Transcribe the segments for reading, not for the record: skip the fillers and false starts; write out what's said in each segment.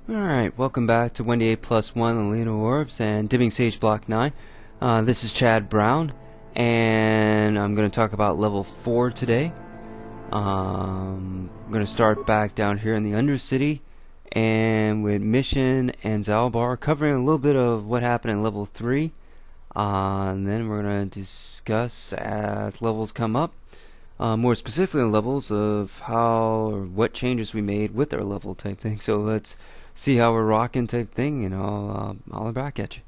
Alright, welcome back to 1d8 plus 1 Alina Orbs and Dimming Sage Block 9. This is Chad Brown, and I'm going to talk about level 4 today. I'm going to start back down here in the Undercity, and with Mission and Zalbar, covering a little bit of what happened in level 3. And then we're going to discuss as levels come up. More specifically levels of how or what changes we made with our level type thing. So let's see how we're rocking type thing, and I'll holler back at you.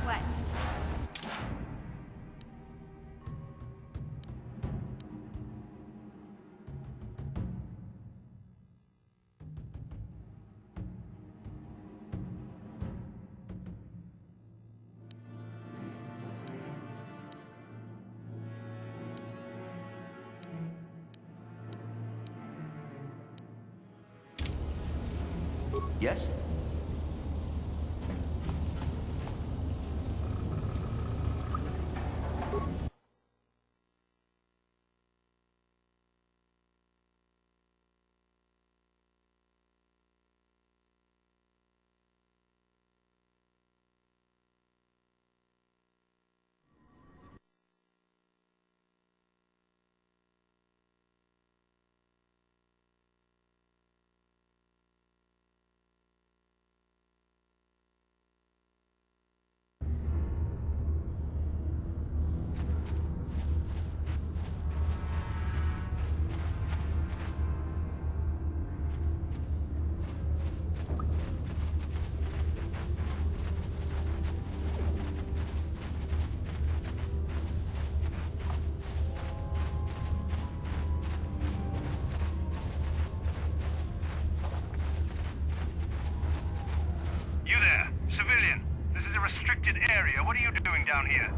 What? Yes? You there, civilian. This is a restricted area. What are you doing down here?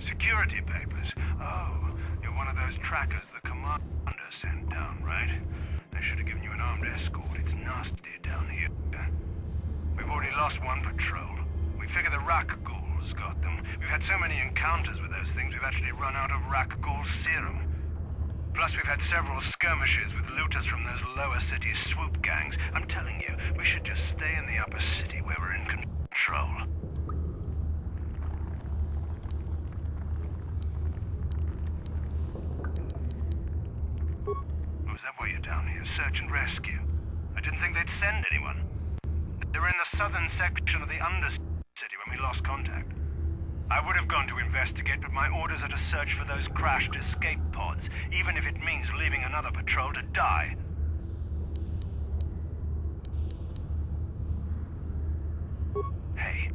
Security papers. Oh, you're one of those trackers the commander sent down, right? They should have given you an armed escort. It's nasty down here. We've already lost one patrol. We figure the Rakghouls got them. We've had so many encounters with those things, we've actually run out of Rakghoul serum. Plus, we've had several skirmishes with looters from those lower city swoop gangs. I'm telling you, we should just stay in the upper city where we're in control. Oh, is that why you're down here? Search and rescue? I didn't think they'd send anyone. They were in the southern section of the Undercity when we lost contact. I would have gone to investigate, but my orders are to search for those crashed escape pods, even if it means leaving another patrol to die. Hey,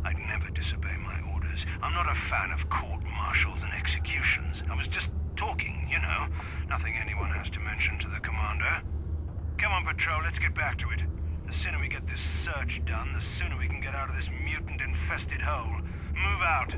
I'd never disobey my orders. I'm not a fan of court-martials and executions. I was just talking, you know. Nothing anyone has to mention to the commander. Come on, patrol, let's get back to it. The sooner we get this search done, the sooner we can get out of this mutant-infested hole. Move out.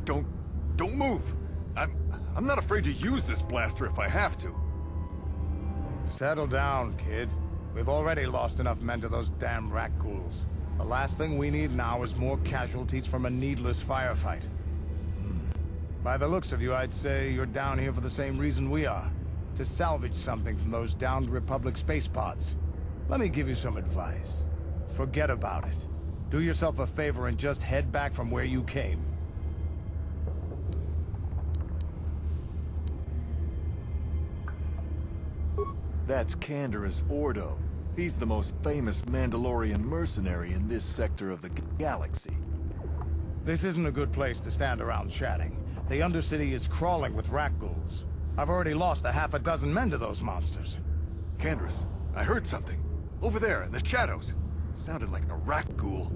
Don't move. I'm not afraid to use this blaster if I have to. Settle down, kid. We've already lost enough men to those damn rat ghouls. The last thing we need now is more casualties from a needless firefight. By the looks of you, I'd say you're down here for the same reason we are. To salvage something from those downed Republic space pods. Let me give you some advice. Forget about it. Do yourself a favor and just head back from where you came. That's Canderous Ordo. He's the most famous Mandalorian mercenary in this sector of the galaxy. This isn't a good place to stand around chatting. The Undercity is crawling with rat ghouls. I've already lost a half a dozen men to those monsters. Canderous, I heard something. Over there, in the shadows. Sounded like a rat ghoul.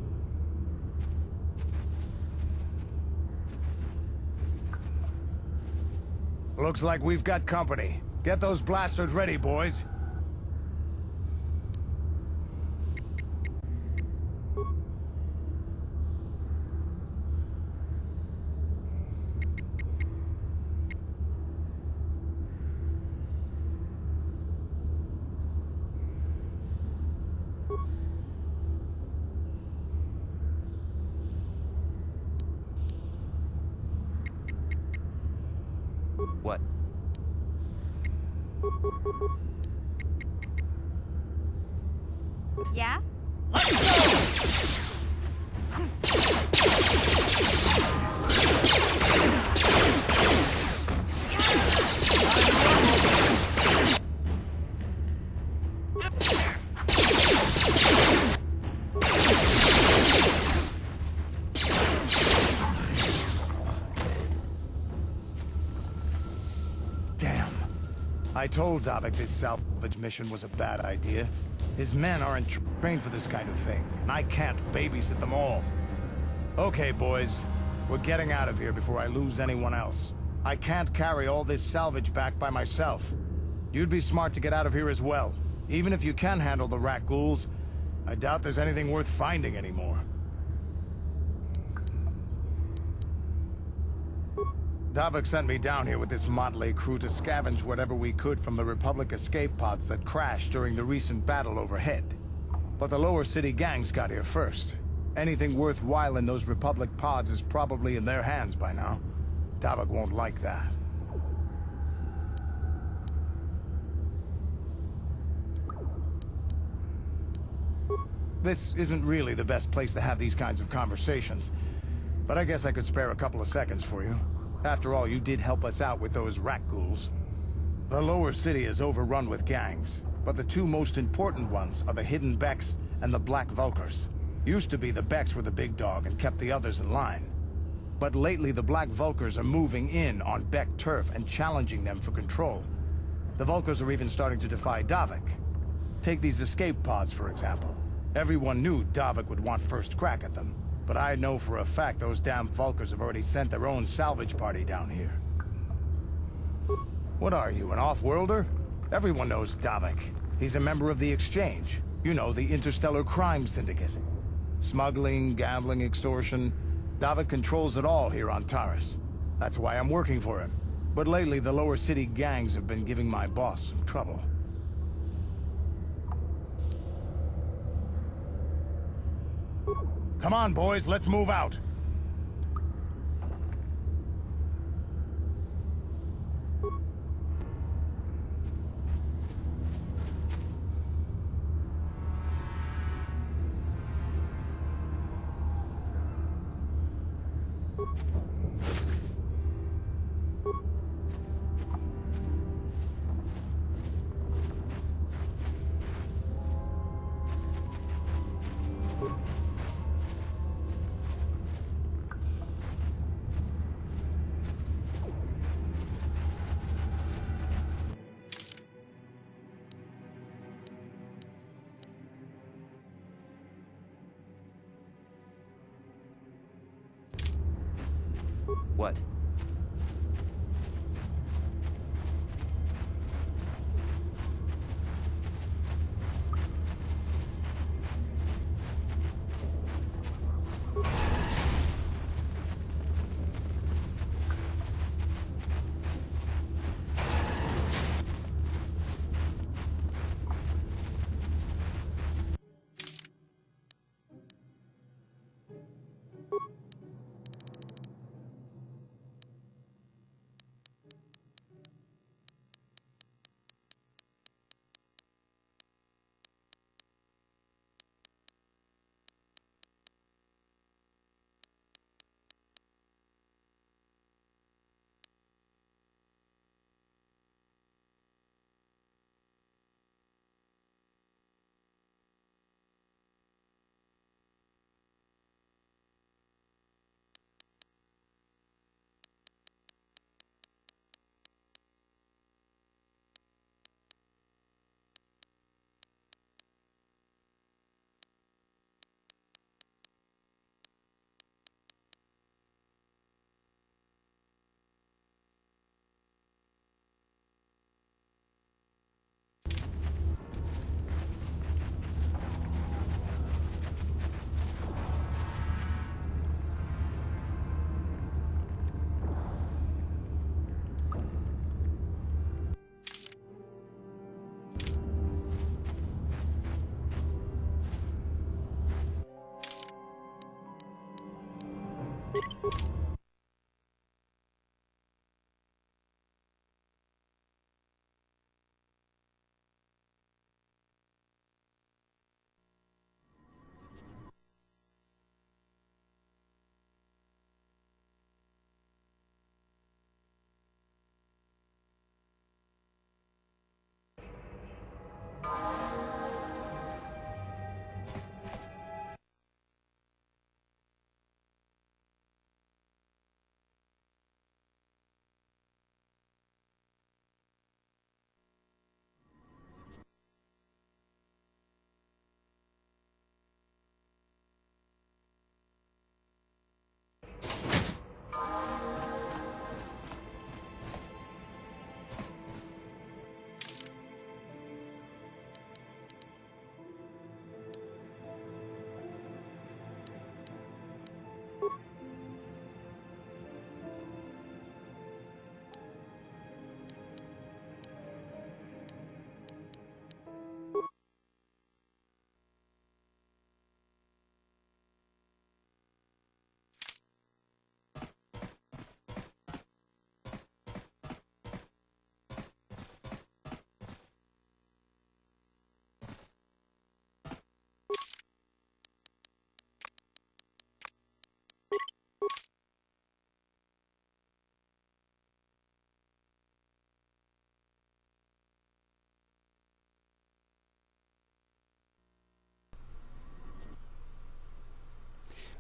Looks like we've got company. Get those blasters ready, boys. What? Yeah? Damn. I told Davik this salvage mission was a bad idea. His men aren't trained for this kind of thing, and I can't babysit them all. Okay, boys. We're getting out of here before I lose anyone else. I can't carry all this salvage back by myself. You'd be smart to get out of here as well. Even if you can handle the rat ghouls, I doubt there's anything worth finding anymore. Davik sent me down here with this motley crew to scavenge whatever we could from the Republic escape pods that crashed during the recent battle overhead. But the lower city gangs got here first. Anything worthwhile in those Republic pods is probably in their hands by now. Davik won't like that. This isn't really the best place to have these kinds of conversations, but I guess I could spare a couple of seconds for you. After all, you did help us out with those rat ghouls. The lower city is overrun with gangs, but the two most important ones are the Hidden Becks and the Black Vulkars. Used to be the Becks were the big dog and kept the others in line. But lately the Black Vulkars are moving in on Beck turf and challenging them for control. The Vulkars are even starting to defy Davik. Take these escape pods, for example. Everyone knew Davik would want first crack at them. But I know for a fact those damn Vulkars have already sent their own salvage party down here. What are you, an off-worlder? Everyone knows Davik. He's a member of the Exchange. You know, the Interstellar Crime Syndicate. Smuggling, gambling, extortion. Davik controls it all here on Taris. That's why I'm working for him. But lately, the lower city gangs have been giving my boss some trouble. Come on, boys, let's move out. What?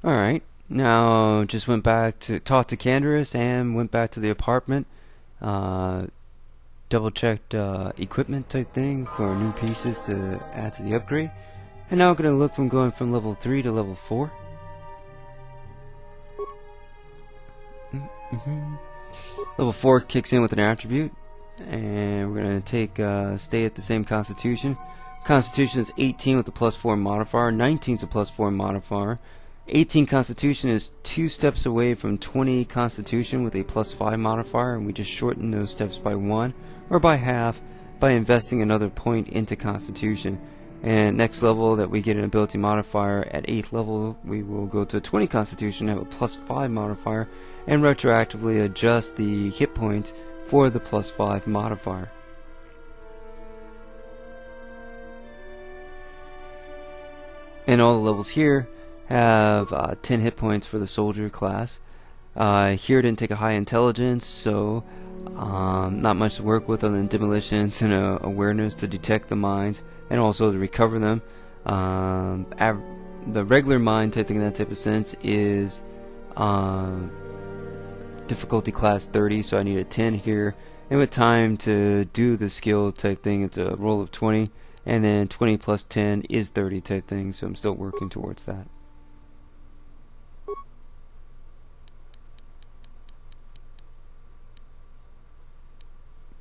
Alright, now just went back to talk to Canderous and went back to the apartment. Double checked equipment type thing for new pieces to add to the upgrade. And now I'm going to look from going from level 3 to level 4. Level 4 kicks in with an attribute. And we're going to take stay at the same constitution. Constitution is 18 with a +4 modifier. 19 is a +4 modifier. 18 Constitution is 2 steps away from 20 Constitution with a +5 modifier, and we just shorten those steps by 1 or by half by investing another point into Constitution. And next level that we get an ability modifier at 8th level, we will go to a 20 Constitution, have a +5 modifier, and retroactively adjust the hit points for the +5 modifier. And all the levels here have 10 hit points for the soldier class. Here didn't take a high intelligence, so not much to work with other than demolitions and awareness to detect the mines and also to recover them. The regular mine type thing in that type of sense is difficulty class 30, so I need a 10 here. And with time to do the skill type thing, it's a roll of 20, and then 20 plus 10 is 30 type thing, so I'm still working towards that.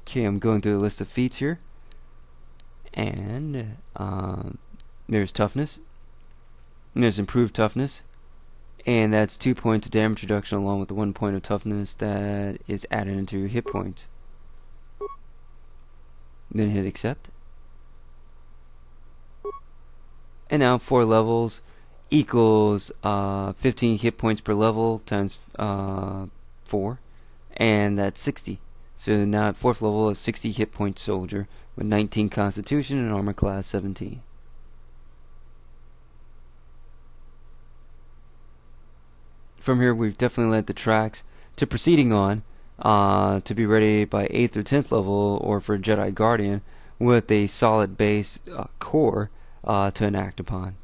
Okay, I'm going through the list of feats here, and there's toughness, and there's improved toughness, and that's 2 points of damage reduction along with the 1 point of toughness that is added into your hit points. Then hit accept, and now 4 levels equals 15 hit points per level times 4, and that's 60. So now at 4th level, a 60 hit point soldier with 19 Constitution and armor class 17. From here, we've definitely led the tracks to proceeding on to be ready by 8th or 10th level, or for Jedi Guardian, with a solid base core to enact upon.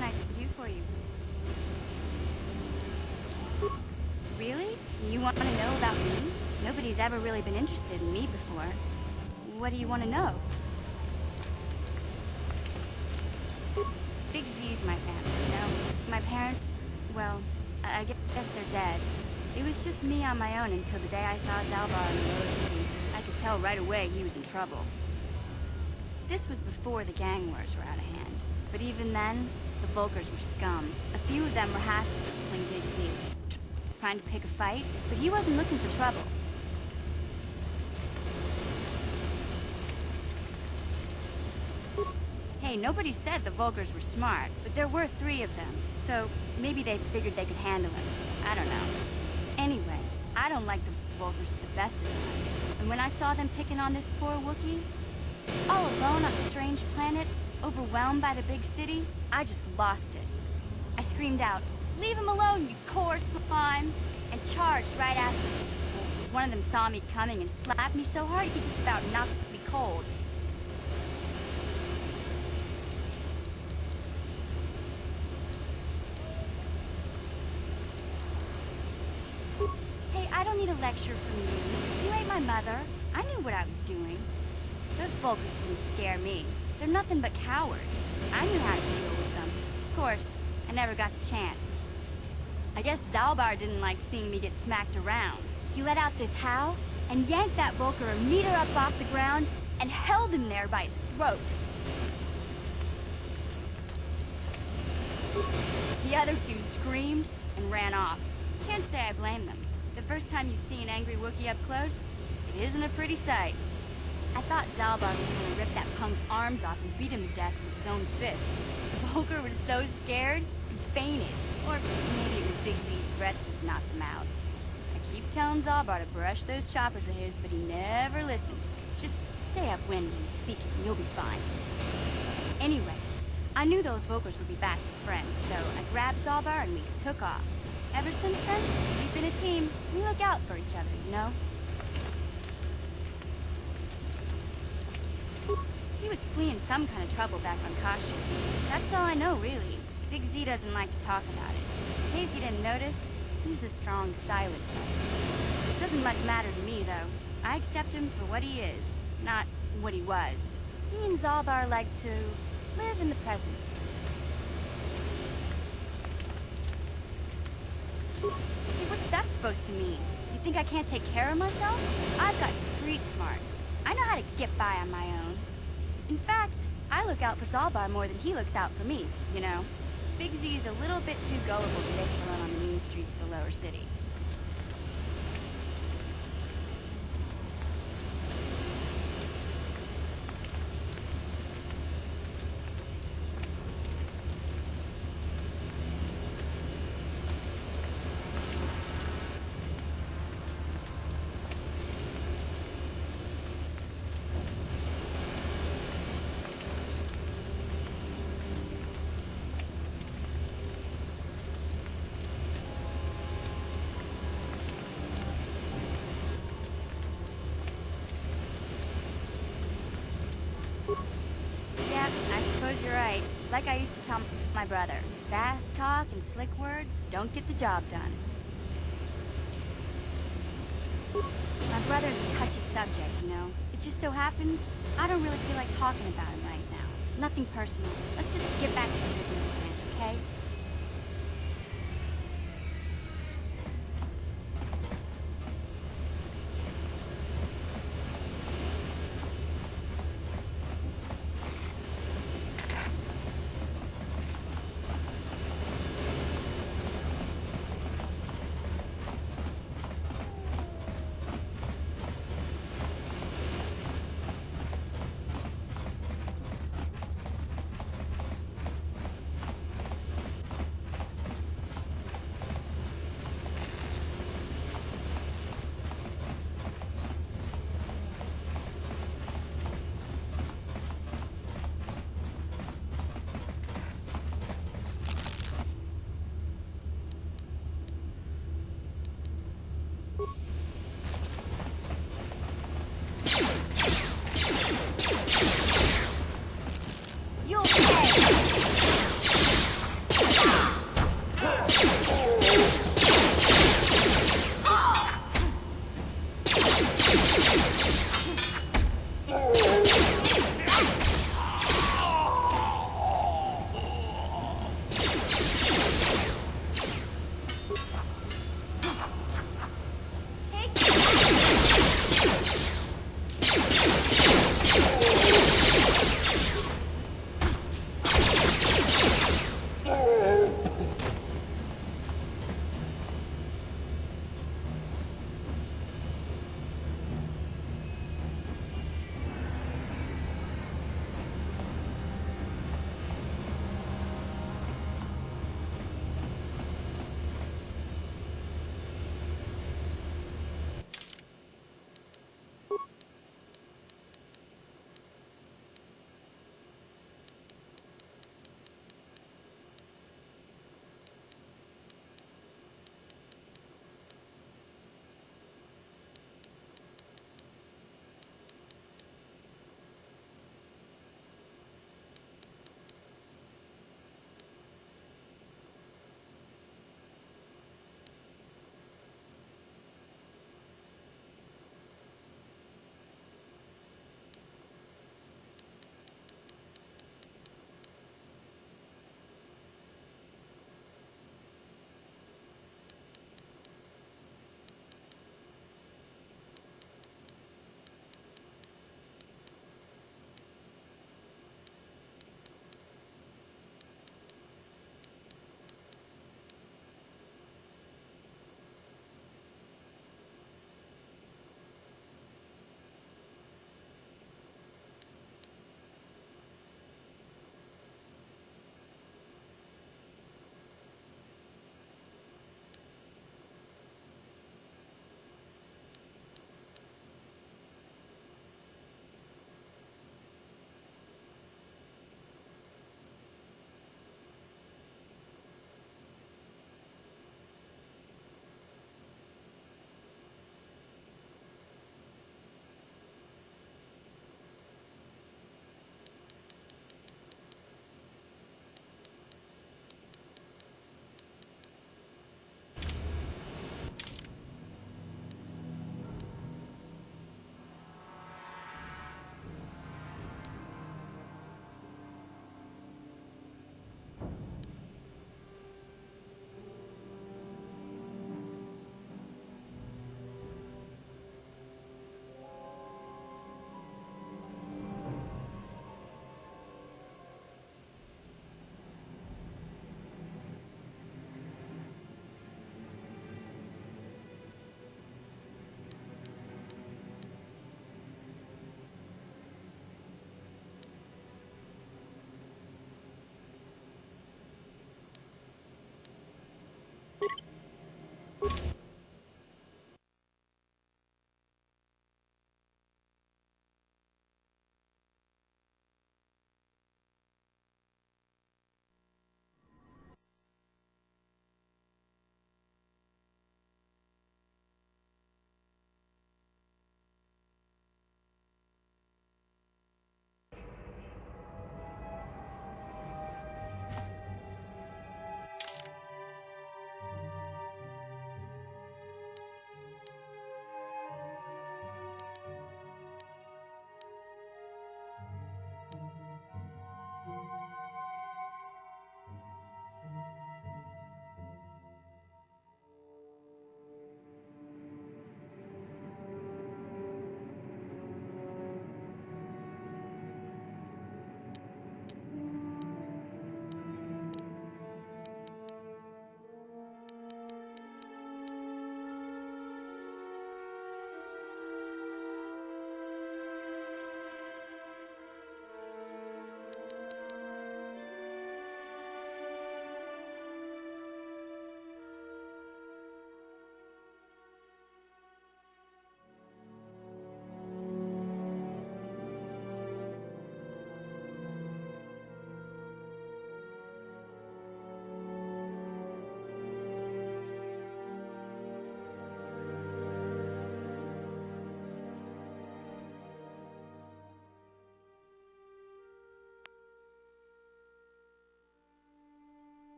can I do for you? Really? You want to know about me? Nobody's ever really been interested in me before. What do you want to know? Big Z's my family, you know? My parents, well, I guess they're dead. It was just me on my own until the day I saw Zalbar in the lower city. I could tell right away he was in trouble. This was before the gang wars were out of hand. But even then, the Volkers were scum. A few of them were hassling Big Z, trying to pick a fight, but he wasn't looking for trouble. Hey, nobody said the Volkers were smart, but there were 3 of them, so maybe they figured they could handle him. I don't know. Anyway, I don't like the Volkers at the best of times. And when I saw them picking on this poor Wookiee, all alone on a strange planet, overwhelmed by the big city, I just lost it. I screamed out, "Leave him alone, you coarse slimes!" and charged right after them. One of them saw me coming and slapped me so hard he just about knocked me cold. Hey, I don't need a lecture from you. You ain't my mother. I knew what I was doing. Those Volkers didn't scare me. They're nothing but cowards. I knew how to deal with them. Of course, I never got the chance. I guess Zalbar didn't like seeing me get smacked around. He let out this howl and yanked that Volker a meter up off the ground and held him there by his throat. The other 2 screamed and ran off. Can't say I blame them. The first time you see an angry Wookiee up close, it isn't a pretty sight. I thought Zalbar was gonna rip that punk's arms off and beat him to death with his own fists. Volker was so scared, he fainted. Or maybe it was Big Z's breath just knocked him out. I keep telling Zalbar to brush those choppers of his, but he never listens. Just stay upwind when you speak and you'll be fine. Anyway, I knew those Volkers would be back with friends, so I grabbed Zalbar and we took off. Ever since then, we've been a team. We look out for each other, you know? He was fleeing some kind of trouble back on Kashyyyk. That's all I know, really. Big Z doesn't like to talk about it. In case you didn't notice, he's the strong, silent type. Doesn't much matter to me, though. I accept him for what he is, not what he was. He and Zalbar like to live in the present. Hey, what's that supposed to mean? You think I can't take care of myself? I've got street smarts. I know how to get by on my own. In fact, I look out for Zalbar more than he looks out for me, you know? Big Z's a little bit too gullible to make it alone on the mean streets of the lower city. You're right. Like I used to tell my brother, fast talk and slick words don't get the job done. My brother's a touchy subject, you know. It just so happens I don't really feel like talking about him right now. Nothing personal. Let's just get back to the business plan, okay?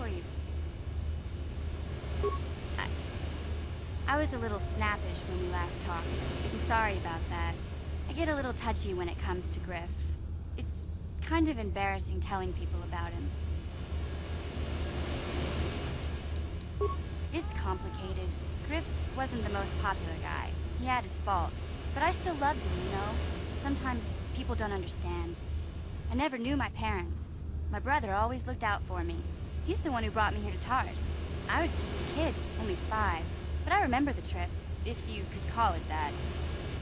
for you? I was a little snappish when we last talked. I'm sorry about that. I get a little touchy when it comes to Griff. It's kind of embarrassing telling people about him. It's complicated. Griff wasn't the most popular guy. He had his faults. But I still loved him, you know? Sometimes people don't understand. I never knew my parents. My brother always looked out for me. He's the one who brought me here to Tars. I was just a kid, only 5. But I remember the trip, if you could call it that.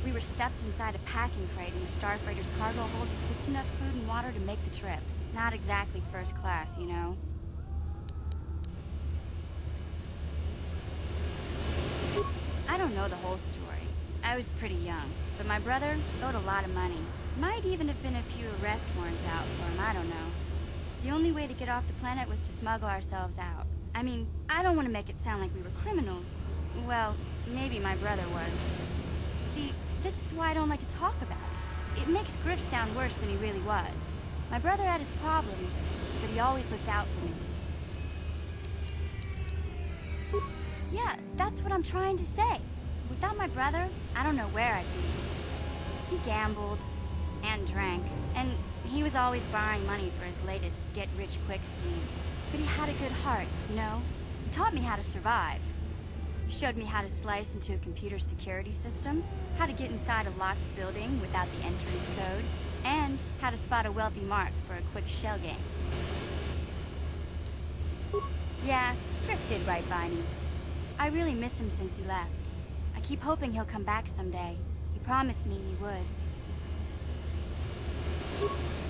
We were stuffed inside a packing crate in the Starfreighter's cargo hold with just enough food and water to make the trip. Not exactly first class, you know? I don't know the whole story. I was pretty young, but my brother owed a lot of money. Might even have been a few arrest warrants out for him, I don't know. The only way to get off the planet was to smuggle ourselves out. I mean, I don't want to make it sound like we were criminals. Well, maybe my brother was. See, this is why I don't like to talk about it. It makes Griff sound worse than he really was. My brother had his problems, but he always looked out for me. Yeah, that's what I'm trying to say. Without my brother, I don't know where I'd be. He gambled and drank, and he was always borrowing money for his latest get-rich-quick scheme. But he had a good heart, you know? He taught me how to survive. He showed me how to slice into a computer security system, how to get inside a locked building without the entrance codes, and how to spot a wealthy mark for a quick shell game. Yeah, Griff did right by me. I really miss him since he left. I keep hoping he'll come back someday. He promised me he would.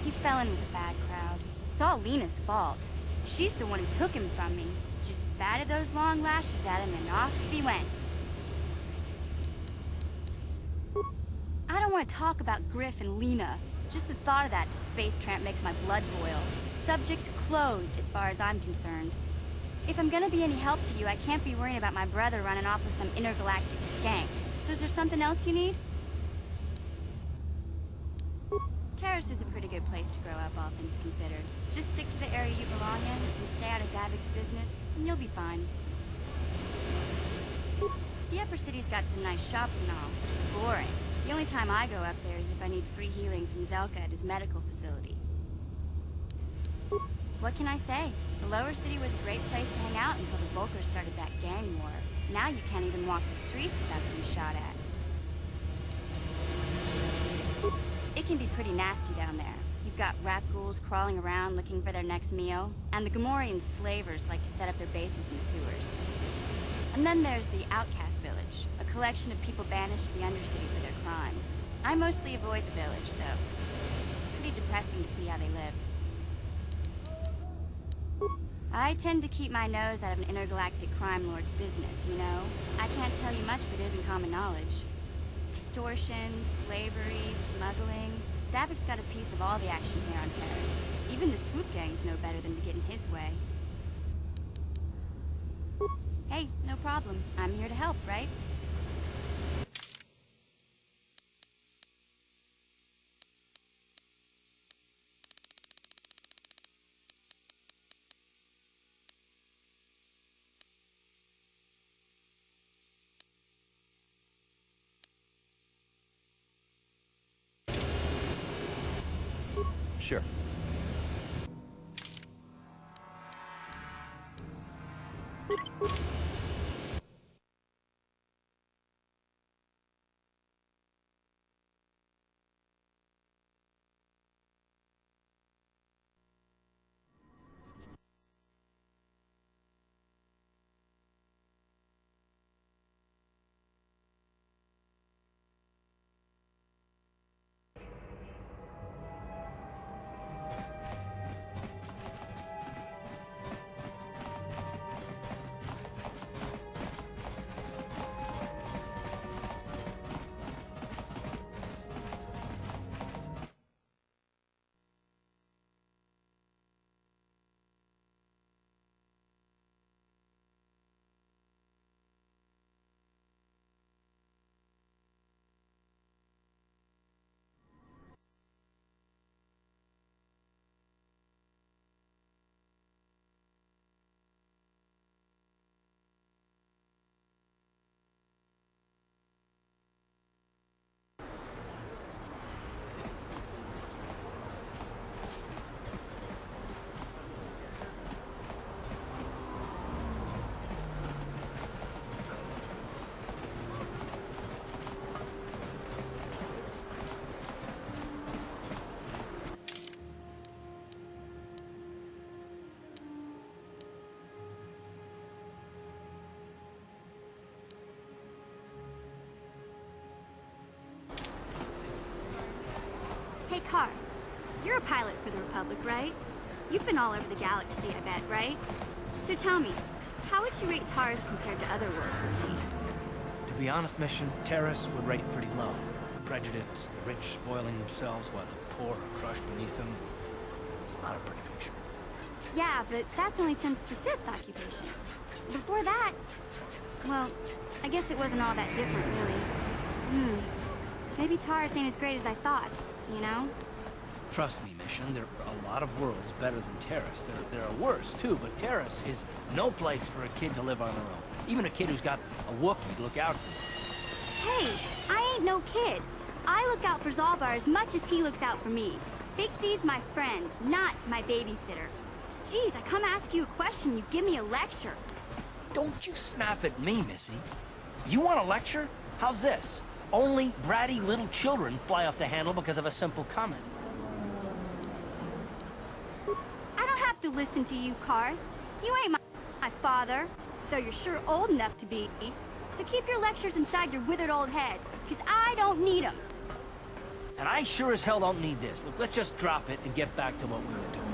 He fell in with a bad crowd. It's all Lena's fault. She's the one who took him from me. Just batted those long lashes at him and off he went. I don't want to talk about Griff and Lena. Just the thought of that space tramp makes my blood boil. Subject's closed as far as I'm concerned. If I'm gonna be any help to you, I can't be worrying about my brother running off with some intergalactic skank. So is there something else you need? Terrace is a pretty good place to grow up, all things considered. Just stick to the area you belong in and stay out of Davik's business, and you'll be fine. The Upper City's got some nice shops and all, but it's boring. The only time I go up there is if I need free healing from Zelka at his medical facility. What can I say? The Lower City was a great place to hang out until the Volkers started that gang war. Now you can't even walk the streets without being shot at. It can be pretty nasty down there. You've got rat ghouls crawling around looking for their next meal, and the Gamorrean slavers like to set up their bases in the sewers. And then there's the Outcast Village, a collection of people banished to the Undercity for their crimes. I mostly avoid the village, though. It's pretty depressing to see how they live. I tend to keep my nose out of an intergalactic crime lord's business, you know? I can't tell you much that isn't common knowledge. Extortion, slavery, smuggling. Davik's got a piece of all the action here on Terrace. Even the swoop gangs know better than to get in his way. Hey, no problem. I'm here to help, right? Sure. You're a pilot for the Republic, right? You've been all over the galaxy, I bet, right? So tell me, how would you rate Taurus compared to other worlds we've seen? To be honest, Mission, Terrace would rate pretty low. Prejudice, the rich spoiling themselves while the poor are crushed beneath them. It's not a pretty picture. Yeah, but that's only since the Sith occupation. Before that, well, I guess it wasn't all that different, really. Maybe Taurus ain't as great as I thought, you know? Trust me, Mission, there are a lot of worlds better than Terrace. There are worse, too, but Terrace is no place for a kid to live on their own. Even a kid who's got a Wookiee to look out for. Hey, I ain't no kid. I look out for Zalbar as much as he looks out for me. Big C's my friend, not my babysitter. Jeez, I come ask you a question, you give me a lecture. Don't you snap at me, Missy. You want a lecture? How's this? Only bratty little children fly off the handle because of a simple comment. I don't have to listen to you, Karth. You ain't my father, though you're sure old enough to be. So keep your lectures inside your withered old head, because I don't need them. And I sure as hell don't need this. Look, let's just drop it and get back to what we were doing.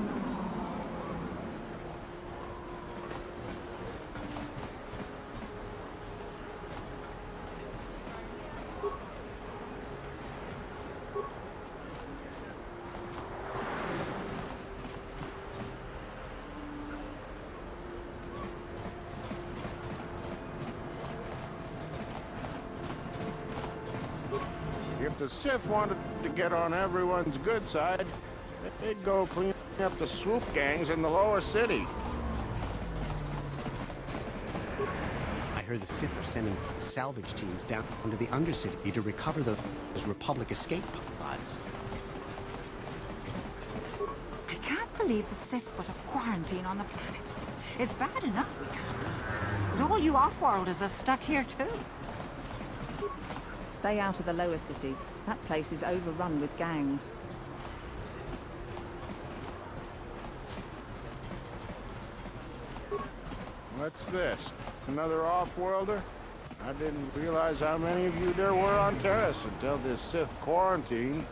If the Sith wanted to get on everyone's good side, they'd go clean up the swoop gangs in the lower city. I heard the Sith are sending salvage teams down into the Undercity to recover those Republic escape pods. I can't believe the Sith put a quarantine on the planet. It's bad enough we can't. But all you off-worlders are stuck here too. Stay out of the lower city. That place is overrun with gangs. What's this? Another off-worlder? I didn't realize how many of you there were on Terrace until this Sith quarantine.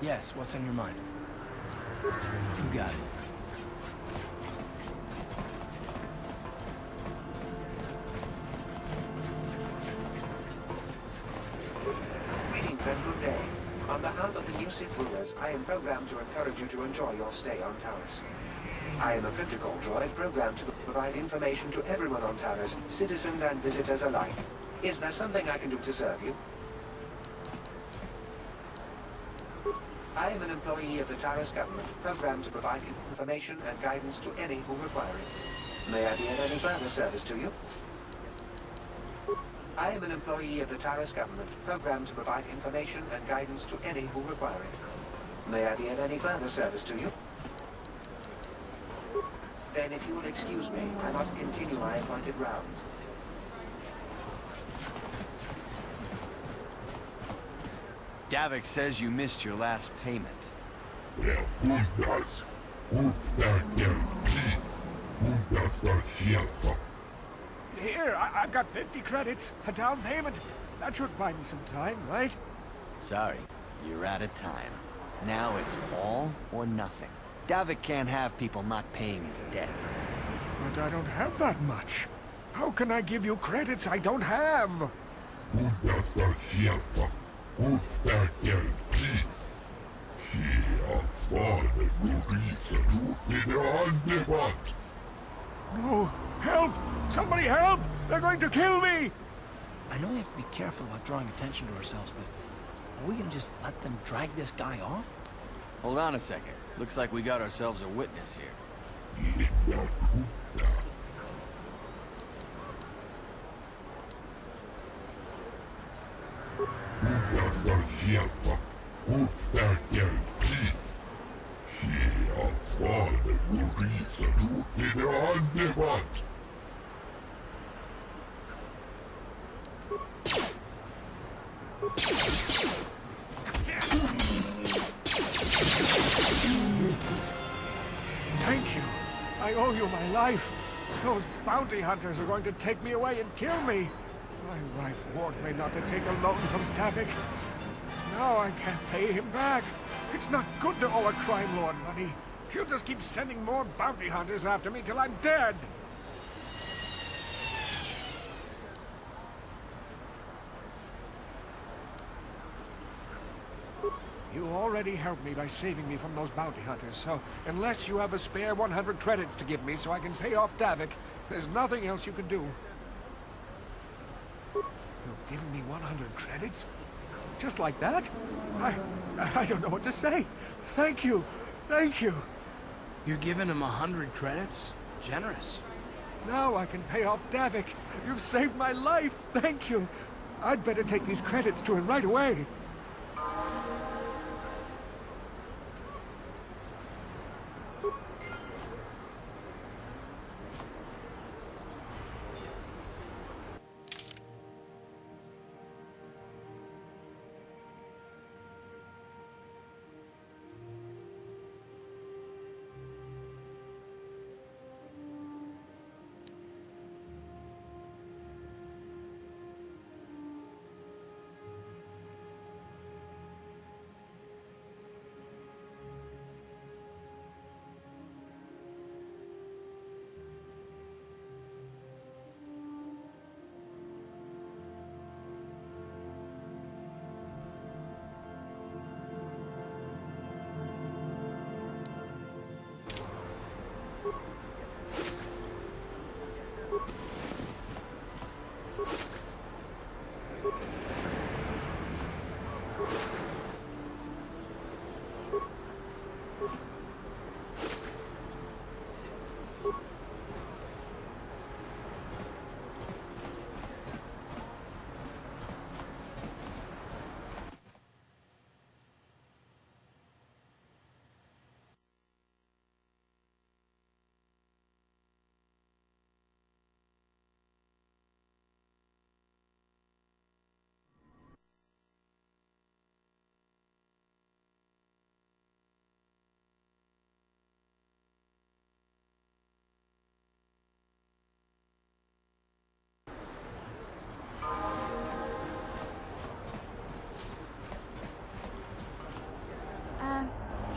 Yes, what's on your mind? You got it. Greetings and good day. On behalf of the new Sith rulers, I am programmed to encourage you to enjoy your stay on Taris. I am a protocol droid programmed to provide information to everyone on Taris, citizens and visitors alike. Is there something I can do to serve you? I am an employee of the Taris government, programmed to provide information and guidance to any who require it. May I be of any further service to you? I am an employee of the Taris government, programmed to provide information and guidance to any who require it. May I be of any further service to you? Then if you will excuse me, I must continue my appointed rounds. Davik says you missed your last payment. Here, I've got 50 credits, a down payment. That should buy me some time, right? Sorry, you're out of time. Now it's all or nothing. Davik can't have people not paying his debts. But I don't have that much. How can I give you credits I don't have? No! Help! Somebody help! They're going to kill me! I know we have to be careful about drawing attention to ourselves, but are we gonna just let them drag this guy off? Hold on a second. Looks like we got ourselves a witness here. Thank you. I owe you my life. Those bounty hunters are going to take me away and kill me. My wife warned me not to take a loan from Davik. Now I can't pay him back. It's not good to owe a crime lord money. He'll just keep sending more bounty hunters after me till I'm dead. You already helped me by saving me from those bounty hunters, so unless you have a spare 100 credits to give me so I can pay off Davik, there's nothing else you can do. You're giving me 100 credits? Just like that? I don't know what to say. Thank you. Thank you. You're giving him 100 credits? Generous. Now I can pay off Davik. You've saved my life. Thank you. I'd better take these credits to him right away.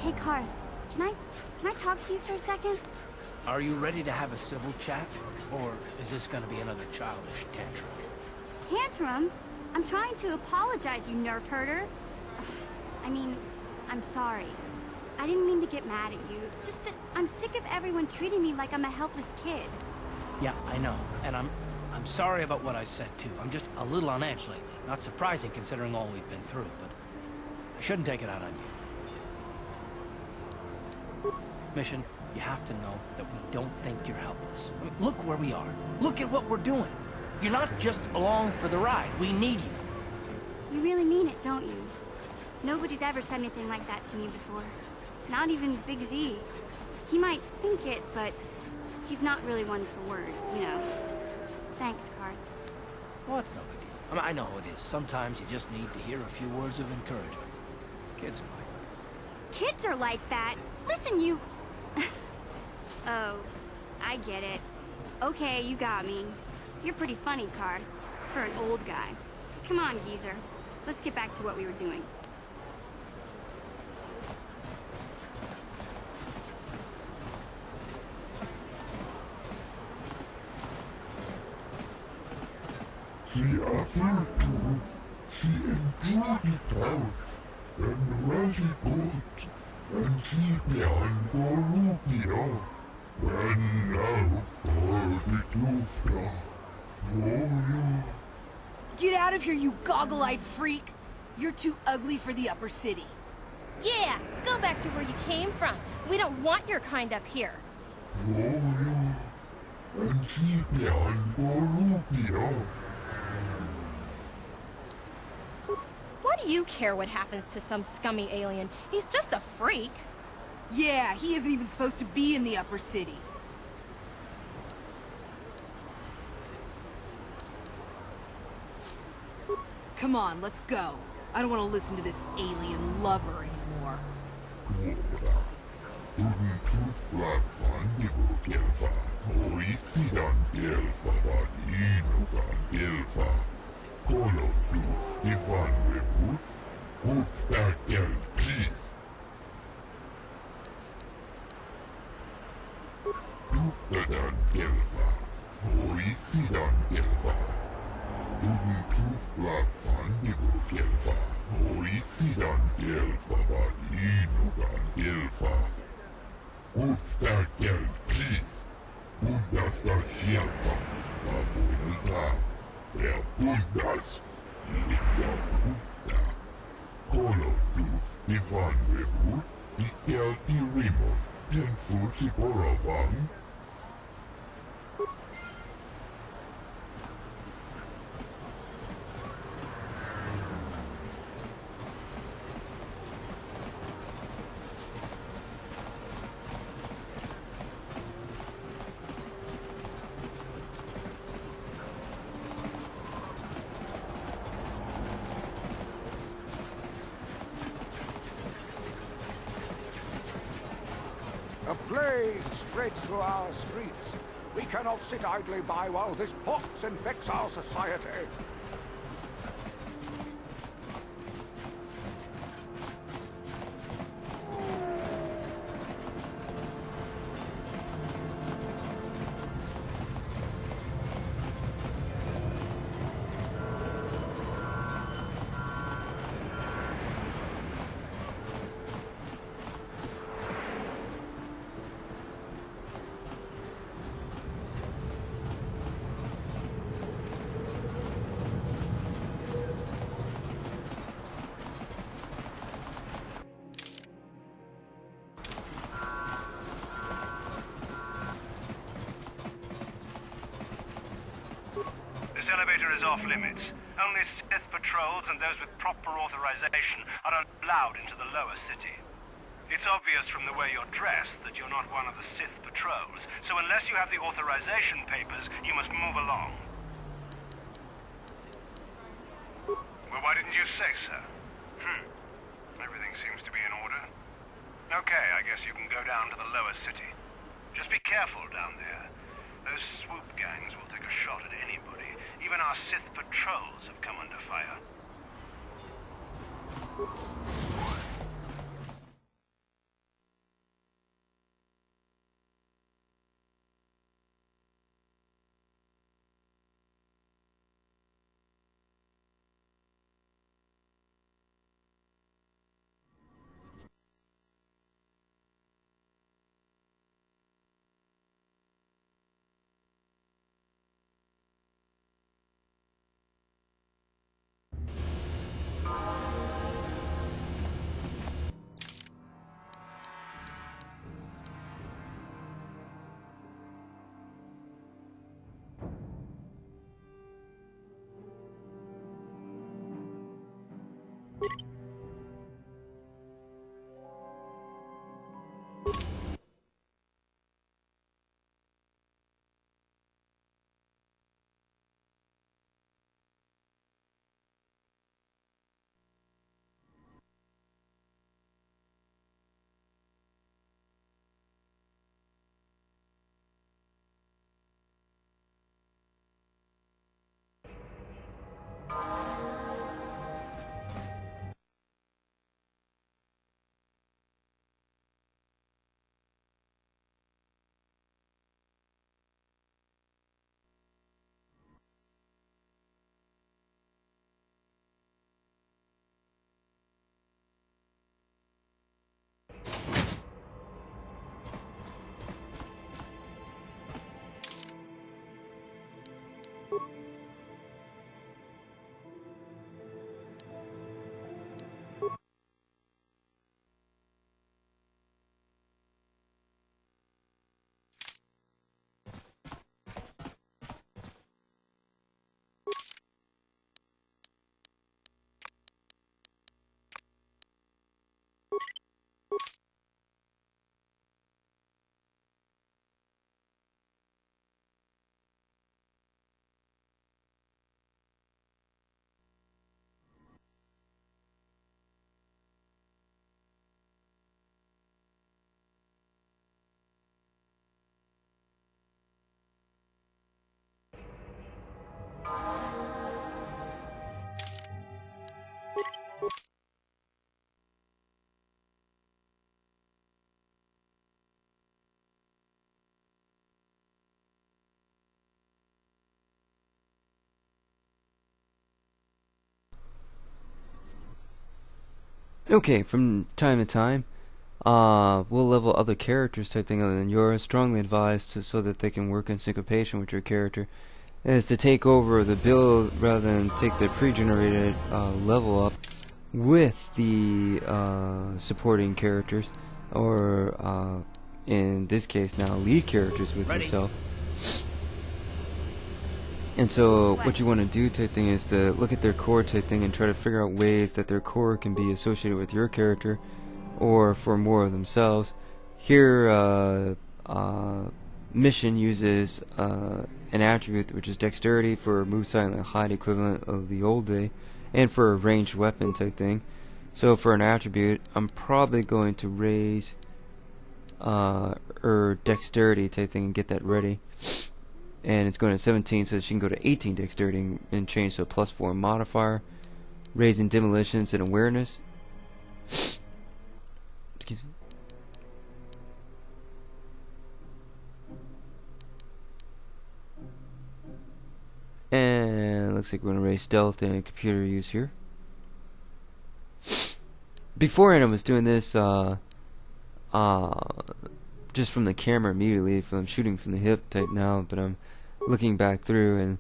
Hey, Carth, can I talk to you for a second? Are you ready to have a civil chat? Or is this gonna be another childish tantrum? Tantrum? I'm trying to apologize, you nerf herder. I mean, I'm sorry. I didn't mean to get mad at you. It's just that I'm sick of everyone treating me like I'm a helpless kid. Yeah, I know. And I'm sorry about what I said, too. I'm just a little on edge lately. Not surprising considering all we've been through, but I shouldn't take it out on you. Mission, you have to know that we don't think you're helpless. I mean, look where we are. Look at what we're doing. You're not just along for the ride. We need you. You really mean it, don't you? Nobody's ever said anything like that to me before. Not even Big Z. He might think it, but he's not really one for words, you know. Thanks, Carth. Well, it's no big deal. I mean, I know it is. Sometimes you just need to hear a few words of encouragement. Kids are like that. Kids are like that? Listen, you... Oh, I get it. Okay, you got me. You're pretty funny, Carth, for an old guy. Come on, geezer. Let's get back to what we were doing. She offered to. She enjoyed it out. And really good. And she began Bolivia. When now for the Lufta. Oh, Get out of here, you goggle-eyed freak! You're too ugly for the upper city. Yeah, go back to where you came from. We don't want your kind up here. And she began Bolivia. Why do you care what happens to some scummy alien? He's just a freak. Yeah, he isn't even supposed to be in the upper city. Come on, let's go. I don't want to listen to this alien lover anymore. A plague spreads through our streets. We cannot sit idly by while this pox infects our society. This elevator is off limits. Only Sith patrols and those with proper authorization are allowed into the lower city. It's obvious from the way you're dressed that you're not one of the Sith patrols, so unless you have the authorization papers, you must move along. Well, why didn't you say so? Everything seems to be in order. Okay, I guess you can go down to the lower city. Just be careful down there. Those swoop gangs will take a shot at anybody. Even our Sith patrols have come under fire. Okay, from time to time, we'll level other characters type thing other than yours. Strongly advised so that they can work in syncopation with your character. Is to take over the build rather than take the pre-generated level up with the supporting characters, or in this case now lead characters with yourself. And so what you want to do type thing is to look at their core type thing and try to figure out ways that their core can be associated with your character or for more of themselves. Here Mission uses an attribute which is dexterity for move silent hide equivalent of the old day, and for a ranged weapon type thing. So for an attribute I'm probably going to raise her dexterity type thing and get that ready. And it's going to 17 so she can go to 18 dexterity and change to a +4 modifier. Raising demolitions and awareness. Excuse me. And looks like we're going to raise stealth and computer use here. Beforehand I was doing this just from the camera immediately, if I'm shooting from the hip type now, but I'm looking back through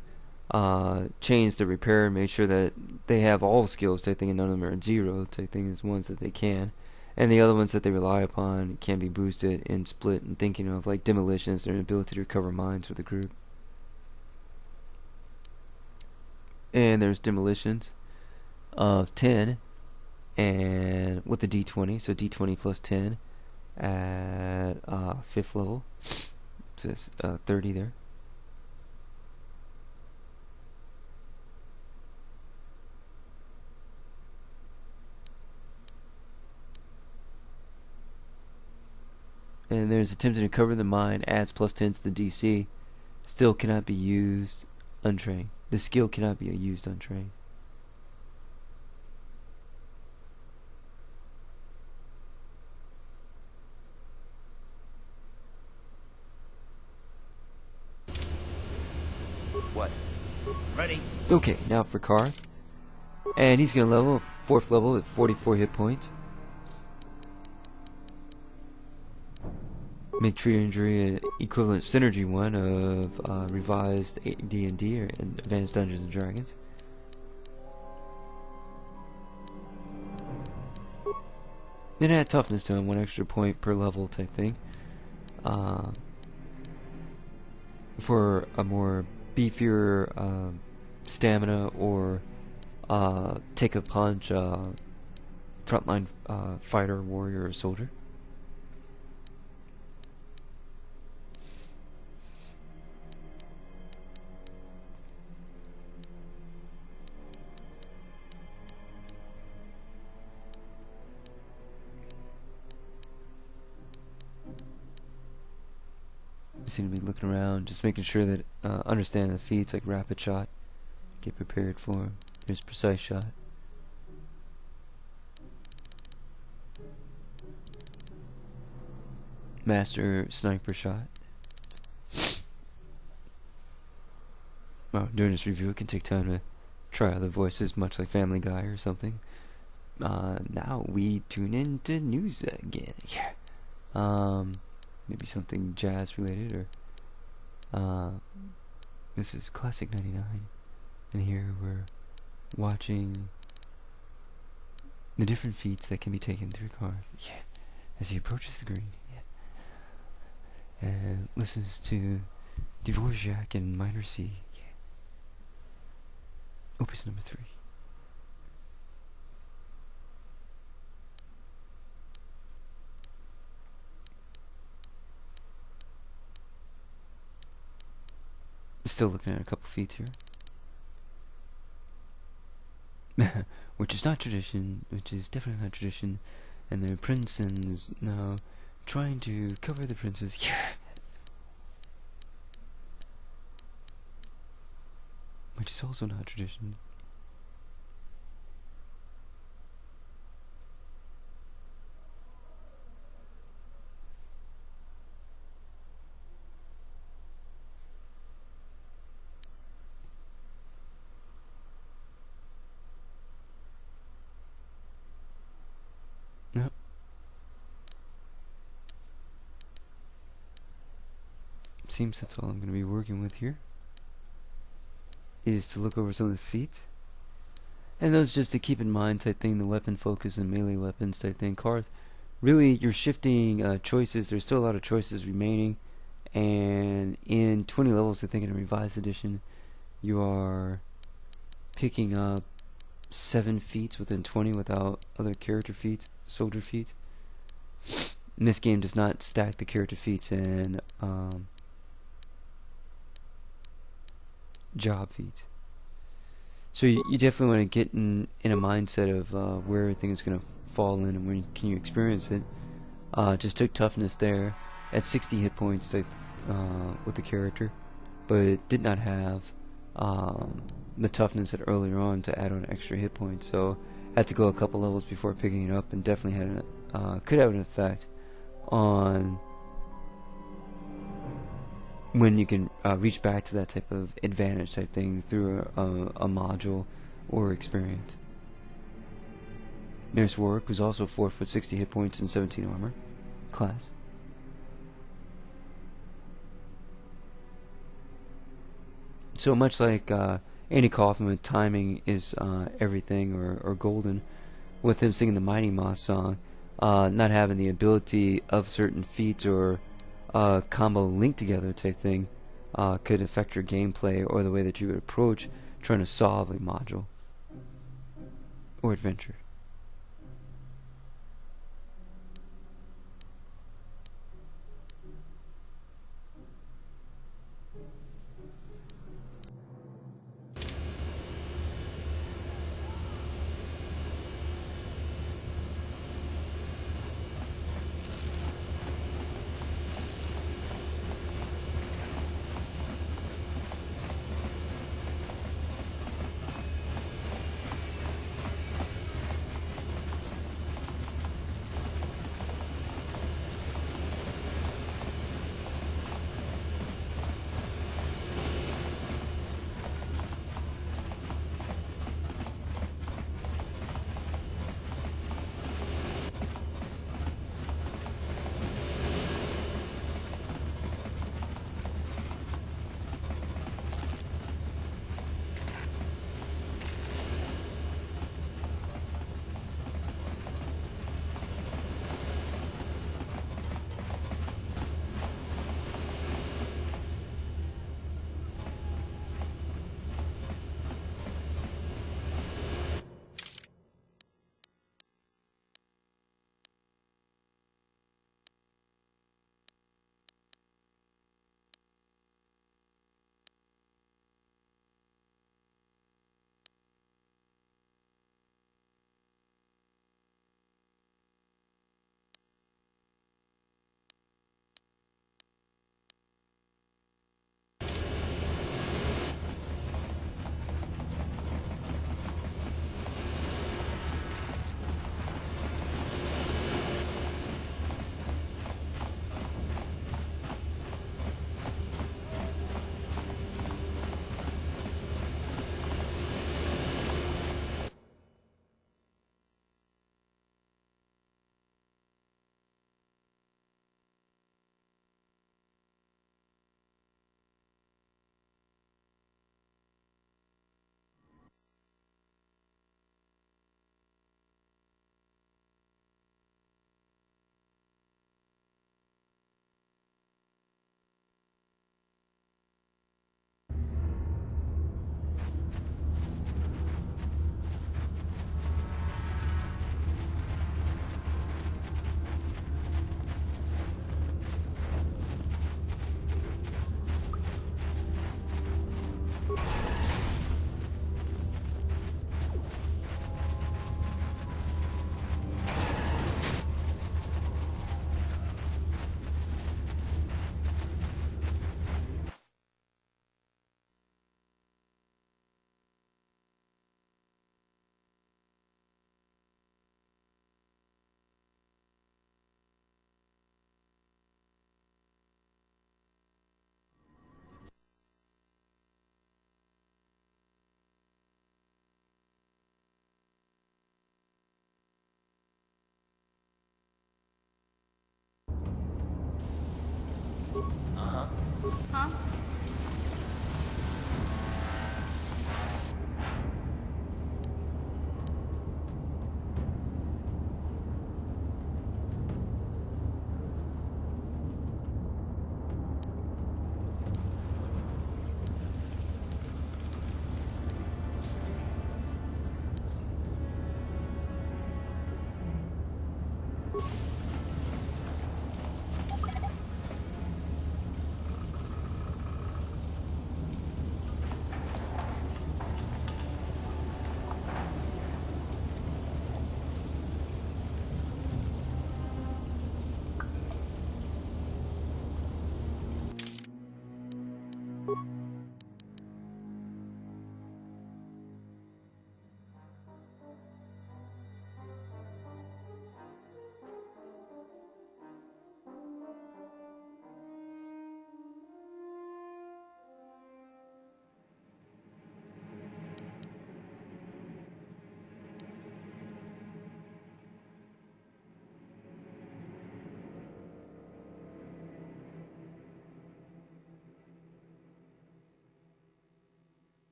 and changed the repair and made sure that they have all skills type thing and none of them are at 0 type thing, is ones that they can, and the other ones that they rely upon can be boosted and split, and thinking of like demolitions, their ability to recover mines for the group. And there's demolitions of 10 and with the D20, so D20 plus 10 at 5th level, so it's 30 there. And there's attempting to cover the mine, adds +10 to the DC, still cannot be used untrained. The skill cannot be used untrained. What? Ready? Okay, now for Karth. And he's going to level 4th level with 44 hit points. Make tree injury an equivalent synergy 1 of revised D&D or Advanced Dungeons and Dragons. Then add toughness to him, 1 extra point per level type thing. For a more beefier stamina or take a punch frontline fighter, warrior, or soldier. I seem to be looking around, just making sure that understand the feats like rapid shot. Get prepared for them. There's precise shot. Master sniper shot. During this review, it can take time to try other voices, much like Family Guy or something. Now we tune into news again. Yeah. Maybe something jazz related, or this is Classic 99, and here we're watching the different feats that can be taken through Carth. Yeah. As he approaches the green. Yeah. And listens to Dvorak in minor C. Yeah. Opus number 3. Still looking at a couple feats here. Which is not tradition, which is definitely not tradition. And the prince is now trying to cover the princess. Yeah. Which is also not tradition. Yep. Seems that's all I'm going to be working with here. Is to look over some of the feats. And those just to keep in mind type thing, the weapon focus and melee weapons type thing. Carth, really you're shifting choices. There's still a lot of choices remaining. And in 20 levels, I think in a revised edition, you are picking up 7 feats within 20 without other character feats, soldier feats. And this game does not stack the character feats and job feats. So you definitely want to get in a mindset of where everything is going to fall in and when can you experience it. Just took toughness there at 60 hit points with the character, but did not have the toughness at earlier on to add on extra hit points. So had to go a couple levels before picking it up, and definitely had could have an effect on when you can reach back to that type of advantage type thing through a module or experience. Nurse Warwick was also 4 foot 60 hit points and 17 armor class. So much like Andy Kaufman with timing is everything or golden, with him singing the Mighty Moss song, not having the ability of certain feats or combo linked together type thing could affect your gameplay or the way that you would approach trying to solve a module or adventure.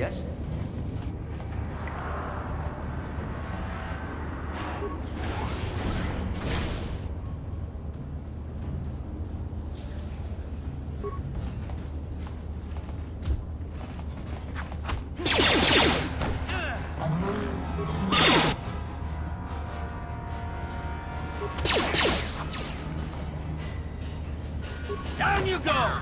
Yes? Down you go!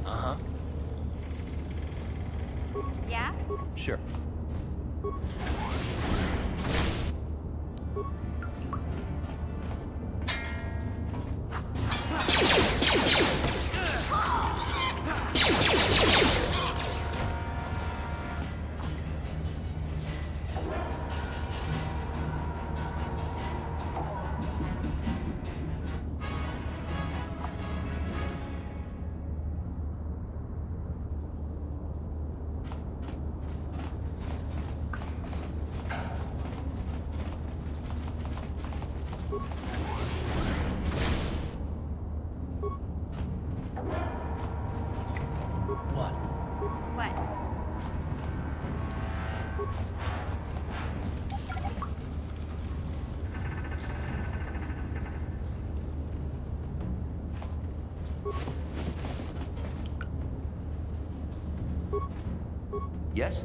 Uh-huh. Yeah? Sure. Yes?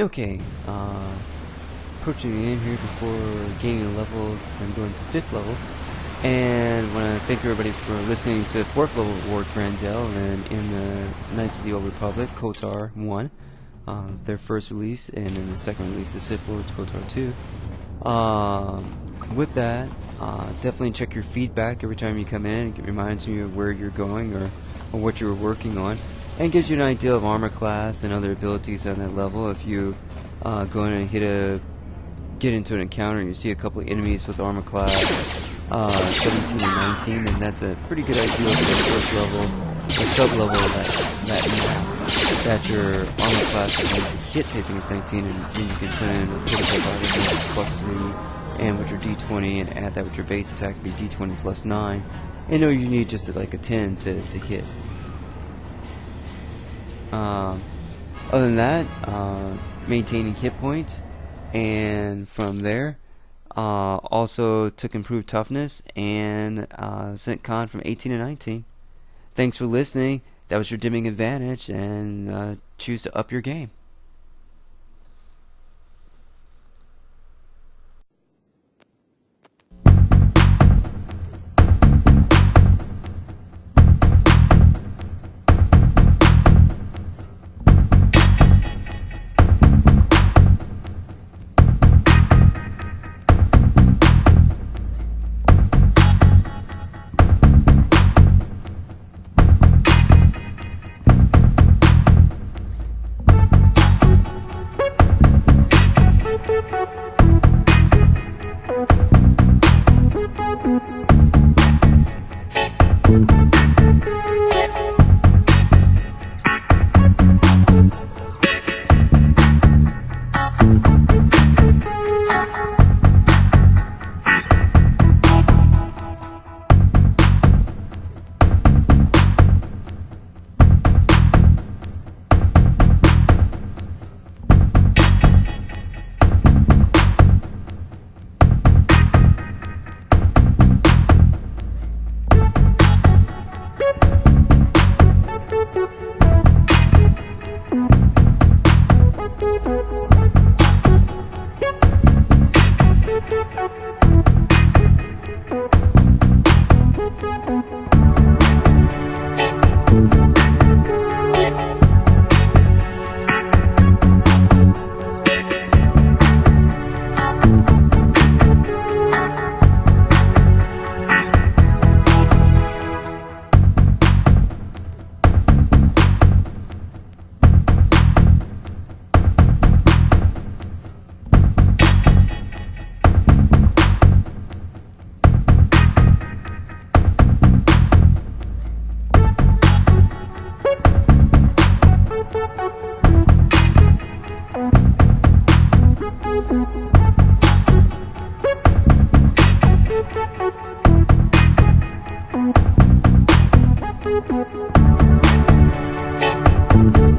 Okay, approaching the end here before gaining a level and going to 5th level. And I want to thank everybody for listening to 4th level Warwick Brandel and in the Knights of the Old Republic, KOTOR 1, their first release, and then the second release, the Sith Lords, KOTOR 2. With that, definitely check your feedback every time you come in. It reminds you of where you're going or what you're working on, and gives you an idea of armor class and other abilities on that level. If you go in and get into an encounter and you see a couple of enemies with armor class 17 and 19, then that's a pretty good idea for the first level or sub-level that your armor class that you need to hit typing is 19, and then you can put in a prototype armor plus 3 and with your d20 and add that with your base attack to be d20 plus 9, and know you need just like a 10 to hit. Other than that, maintaining hit points, and from there also took improved toughness and sent con from 18 to 19. Thanks for listening. That was your dimming advantage, and choose to up your game. Thank you.